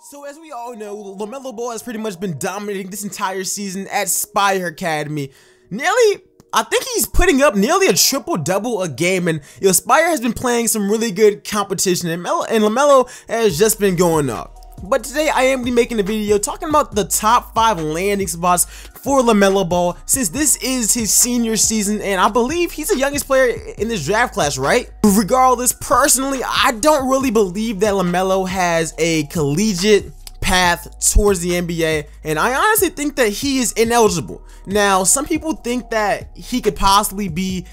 So as we all know, Lamelo Ball has pretty much been dominating this entire season at Spire Academy. I think he's putting up nearly a triple-double a game, and Spire has been playing some really good competition, and Lamelo has just been going up. But today I am making a video talking about the top 5 landing spots for Lamelo Ball, since this is his senior season and I believe he's the youngest player in this draft class, right? Regardless, personally, I don't really believe that Lamelo has a collegiate path towards the NBA, and I honestly think that he is ineligible. Now, some people think that he could possibly be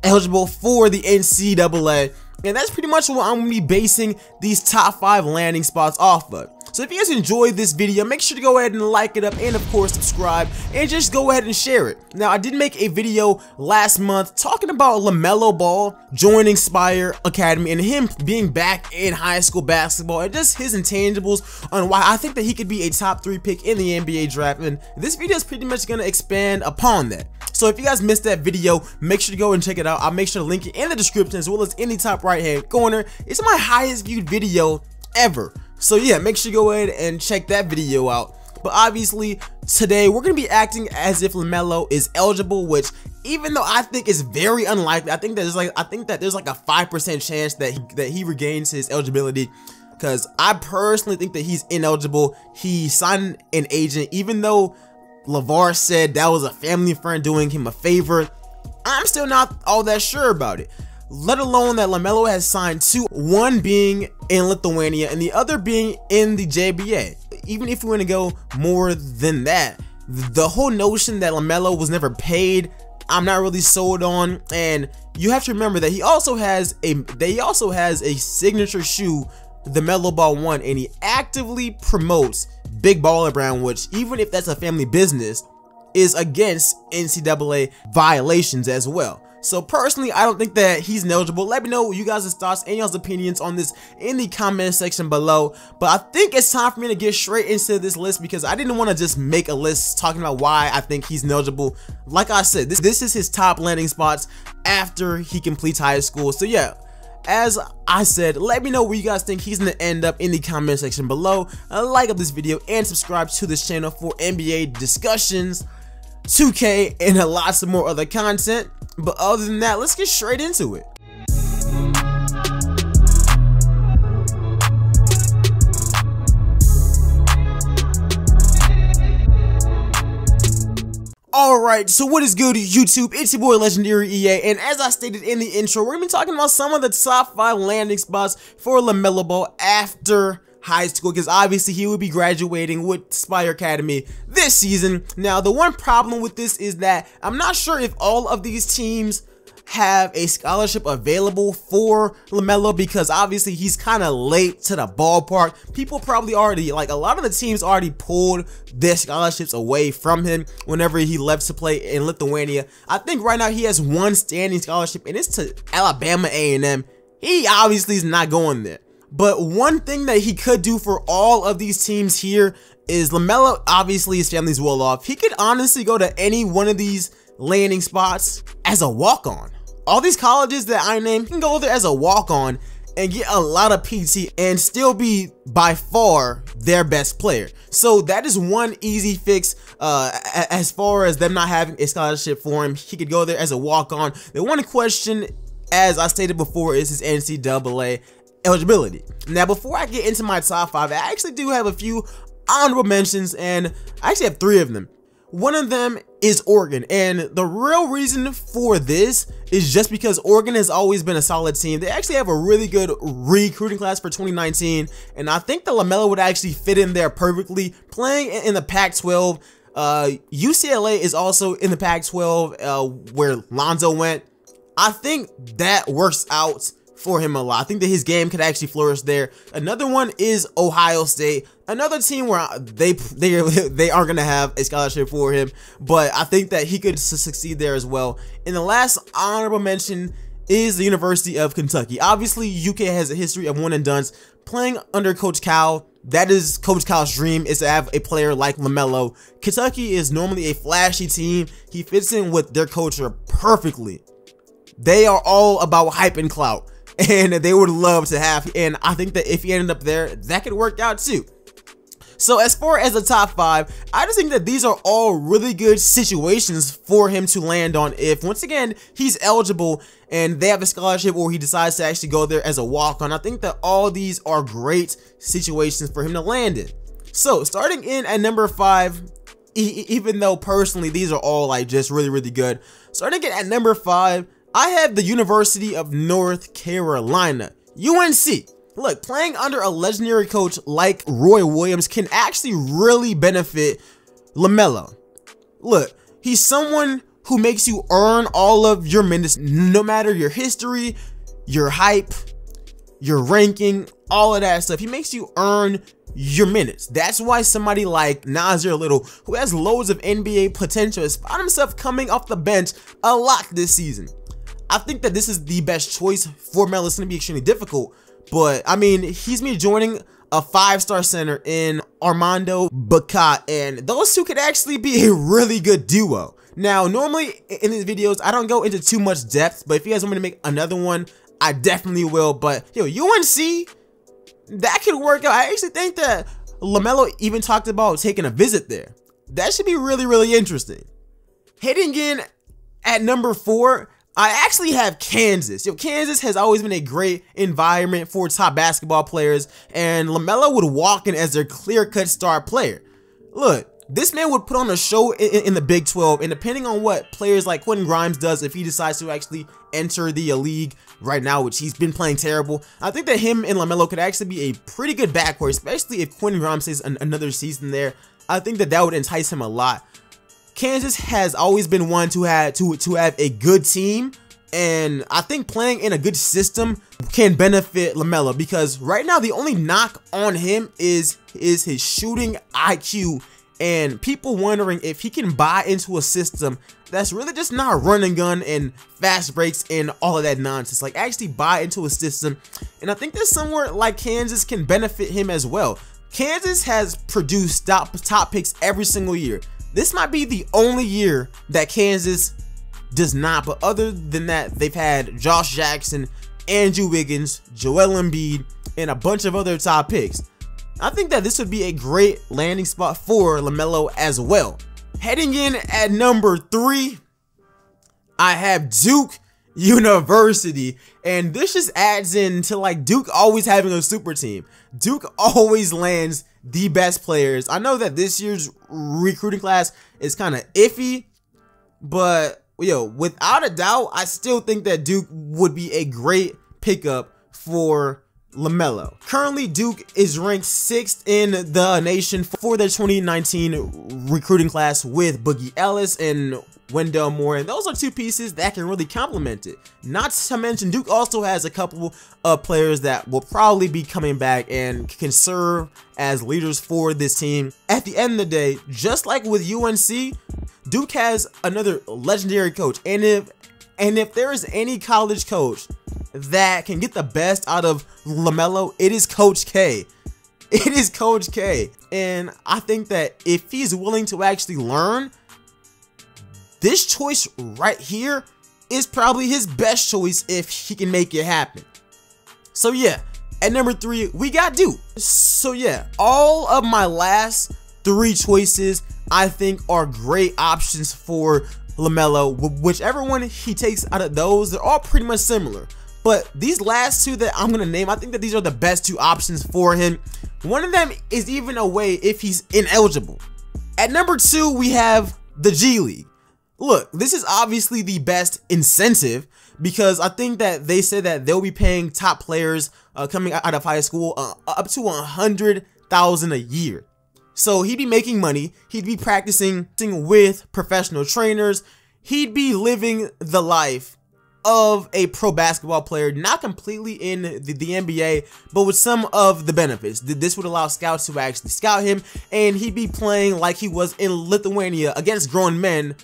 eligible for the NCAA, and that's pretty much what I'm going to be basing these top 5 landing spots off of. So if you guys enjoyed this video, make sure to go ahead and like it up, and of course subscribe, and just go ahead and share it. Now, I did make a video last month talking about Lamelo Ball joining Spire Academy and him being back in high school basketball and just his intangibles on why I think that he could be a top 3 pick in the NBA draft, and this video is pretty much going to expand upon that. So if you guys missed that video, make sure to go and check it out. I'll make sure to link it in the description as well as in the top right hand corner. It's my highest viewed video ever. So yeah, make sure you go ahead and check that video out. But obviously, today we're going to be acting as if Lamelo is eligible, which even though I think is very unlikely, I think that there's like a 5% chance that he regains his eligibility, because I personally think that he's ineligible. He signed an agent, even though LeVar said that was a family friend doing him a favor. I'm still not all that sure about it. Let alone that Lamelo has signed 2, one being in Lithuania and the other being in the JBA. Even if we want to go more than that, the whole notion that Lamelo was never paid, I'm not really sold on. And you have to remember that he also has a signature shoe, the Melo Ball 1, and he actively promotes Big Baller Brand, which, even if that's a family business, is against NCAA violations as well. So personally, I don't think that he's ineligible. Let me know you guys' thoughts and y'all's opinions on this in the comment section below. But I think it's time for me to get straight into this list, because I didn't want to just make a list talking about why I think he's ineligible. Like I said, this is his top landing spots after he completes high school. So yeah, as I said, let me know where you guys think he's going to end up in the comment section below. Like up this video and subscribe to this channel for NBA discussions, 2K, and lots of more other content. But other than that, let's get straight into it. Alright, so what is good, YouTube? It's your boy LegendaryEA, and as I stated in the intro, we're going to be talking about some of the top 5 landing spots for Lamelo Ball after high school, because obviously he will be graduating with Spire Academy this season. Now, the one problem with this is that I'm not sure if all of these teams have a scholarship available for Lamelo, because obviously he's kind of late to the ballpark. People probably already, like, a lot of the teams already pulled their scholarships away from him whenever he left to play in Lithuania. I think right now he has one standing scholarship, and it's to Alabama A&M. He obviously is not going there. But one thing that he could do for all of these teams here is Lamelo, obviously his family's well off. He could honestly go to any one of these landing spots as a walk-on. All these colleges that I named, he can go there as a walk-on and get a lot of PT and still be by far their best player. So that is one easy fix as far as them not having a scholarship for him. He could go there as a walk-on. The one question, as I stated before, is his NCAA eligibility. Now, before I get into my top 5, I actually do have a few honorable mentions, and I actually have 3 of them. One of them is Oregon, and the real reason for this is just because Oregon has always been a solid team. They actually have a really good recruiting class for 2019, and I think that Lamelo would actually fit in there perfectly, playing in the Pac-12. UCLA is also in the Pac-12 where Lonzo went. I think that works out for him a lot. I think that his game could actually flourish there. Another one is Ohio State, another team where they aren't gonna have a scholarship for him, but I think that he could succeed there as well. And the last honorable mention is the University of Kentucky. Obviously, UK has a history of one and dones. Playing under Coach Cal, that is Coach Cal's dream, is to have a player like Lamelo. Kentucky is normally a flashy team. He fits in with their culture perfectly. They are all about hype and clout, and they would love to have, and I think that if he ended up there, that could work out too. So as far as the top 5, I just think that these are all really good situations for him to land on if, once again, he's eligible and they have a scholarship or he decides to actually go there as a walk-on. I think that all these are great situations for him to land in. So starting in at number 5, even though personally these are all like just really good, starting in at number 5, I have the University of North Carolina, UNC. Look, playing under a legendary coach like Roy Williams can actually really benefit LaMelo. Look, he's someone who makes you earn all of your minutes, no matter your history, your hype, your ranking, all of that stuff. He makes you earn your minutes. That's why somebody like Nasir Little, who has loads of NBA potential, has found himself coming off the bench a lot this season. I think that this is the best choice for Melo. It's going to be extremely difficult. But, I mean, he's me joining a 5-star center in Armando Bacot, and those two could actually be a really good duo. Now, normally in these videos, I don't go into too much depth, but if you guys want me to make another one, I definitely will. But, yo, UNC, that could work out. I actually think that LaMelo even talked about taking a visit there. That should be really interesting. Heading in at number 4, I actually have Kansas. Yo, Kansas has always been a great environment for top basketball players, and LaMelo would walk in as their clear-cut star player. Look, this man would put on a show in the Big 12, and depending on what players like Quentin Grimes does, if he decides to actually enter the league right now, which he's been playing terrible, I think that him and LaMelo could actually be a pretty good backcourt, especially if Quentin Grimes stays another season there. I think that would entice him a lot. Kansas has always been one to have a good team, and I think playing in a good system can benefit LaMelo, because right now the only knock on him is his shooting IQ, and people wondering if he can buy into a system that's really just not run and gun and fast breaks and all of that nonsense. Like, actually buy into a system, and I think that somewhere like Kansas can benefit him as well. Kansas has produced top picks every single year. This might be the only year that Kansas does not, but other than that, they've had Josh Jackson, Andrew Wiggins, Joel Embiid, and a bunch of other top picks. I think that this would be a great landing spot for LaMelo as well. Heading in at number 3, I have Duke University, and this just adds in to like Duke always having a super team. Duke always lands the best players. I know that this year's recruiting class is kind of iffy, but yo, without a doubt, I still think that Duke would be a great pickup for LaMelo. Currently, Duke is ranked 6th in the nation for their 2019 recruiting class with Boogie Ellis and Wendell Moore, and those are two pieces that can really complement it. Not to mention, Duke also has a couple of players that will probably be coming back and can serve as leaders for this team. At the end of the day, just like with UNC, Duke has another legendary coach, and if there is any college coach that can get the best out of LaMelo, it is Coach K. It is Coach K, and I think that if he's willing to actually learn, this choice right here is probably his best choice if he can make it happen. So yeah, at number 3, we got Duke. So yeah, all of my last 3 choices I think are great options for LaMelo. Whichever one he takes out of those, they're all pretty much similar. But these last 2 that I'm going to name, I think that these are the best 2 options for him. One of them is even a way if he's ineligible. At number 2, we have the G League. Look, this is obviously the best incentive, because I think that they said that they'll be paying top players coming out of high school up to $100,000 a year. So he'd be making money, he'd be practicing with professional trainers, he'd be living the life of a pro basketball player, not completely in the NBA, but with some of the benefits. This would allow scouts to actually scout him, and he'd be playing like he was in Lithuania against grown men,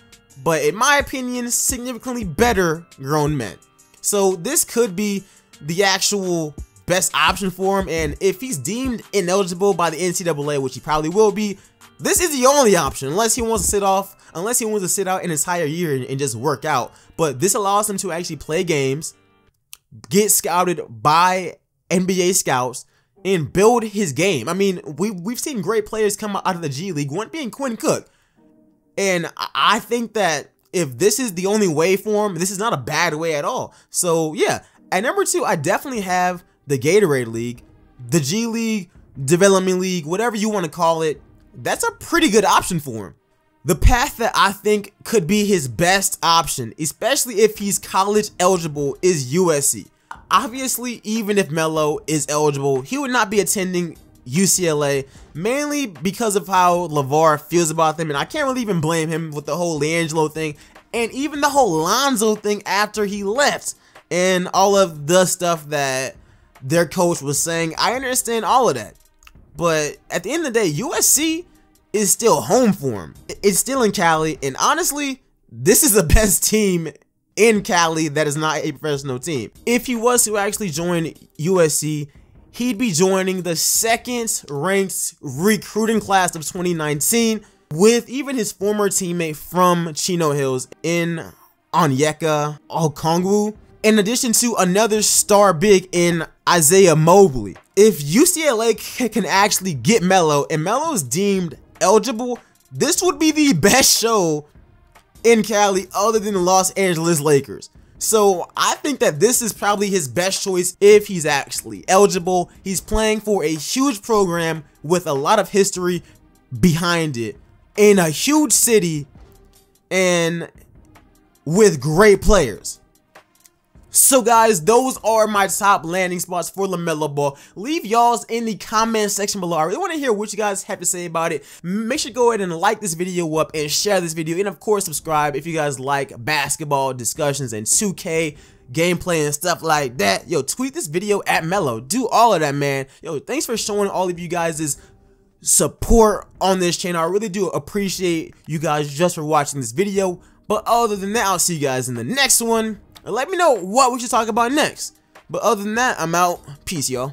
but in my opinion, significantly better grown men. So this could be the actual best option for him, and if he's deemed ineligible by the NCAA, which he probably will be, this is the only option, unless he wants to sit out an entire year and just work out. But this allows him to actually play games, get scouted by NBA scouts, and build his game. I mean, we've seen great players come out of the G League, one being Quinn Cook. And I think that if this is the only way for him, this is not a bad way at all. So yeah, at number 2, I definitely have the Gatorade League, the G League, Development League, whatever you want to call it. That's a pretty good option for him. The path that I think could be his best option, especially if he's college eligible, is USC. Obviously, even if Melo is eligible, he would not be attending UCLA, mainly because of how LeVar feels about them, and I can't really even blame him with the whole LeAngelo thing, and even the whole Lonzo thing after he left, and all of the stuff that their coach was saying. I understand all of that, but at the end of the day, USC is still home for him. It's still in Cali, and honestly, this is the best team in Cali that is not a professional team. If he was to actually join USC, he'd be joining the 2nd ranked recruiting class of 2019 with even his former teammate from Chino Hills in Onyeka Okongwu, in addition to another star big in Isaiah Mobley. If UCLA can actually get Melo and Melo's deemed eligible, this would be the best show in Cali other than the Los Angeles Lakers. So I think that this is probably his best choice if he's actually eligible. He's playing for a huge program with a lot of history behind it, in a huge city, and with great players. So guys, those are my top landing spots for Lamelo Ball. Leave y'all's in the comment section below. I really want to hear what you guys have to say about it. Make sure to go ahead and like this video up and share this video, and of course subscribe if you guys like basketball discussions and 2K gameplay and stuff like that. Yo, tweet this video at Melo. Do all of that, man. Yo, thanks for showing all of you guys' support on this channel. I really do appreciate you guys just for watching this video. But other than that, I'll see you guys in the next one. Let me know what we should talk about next. But other than that, I'm out. Peace, y'all.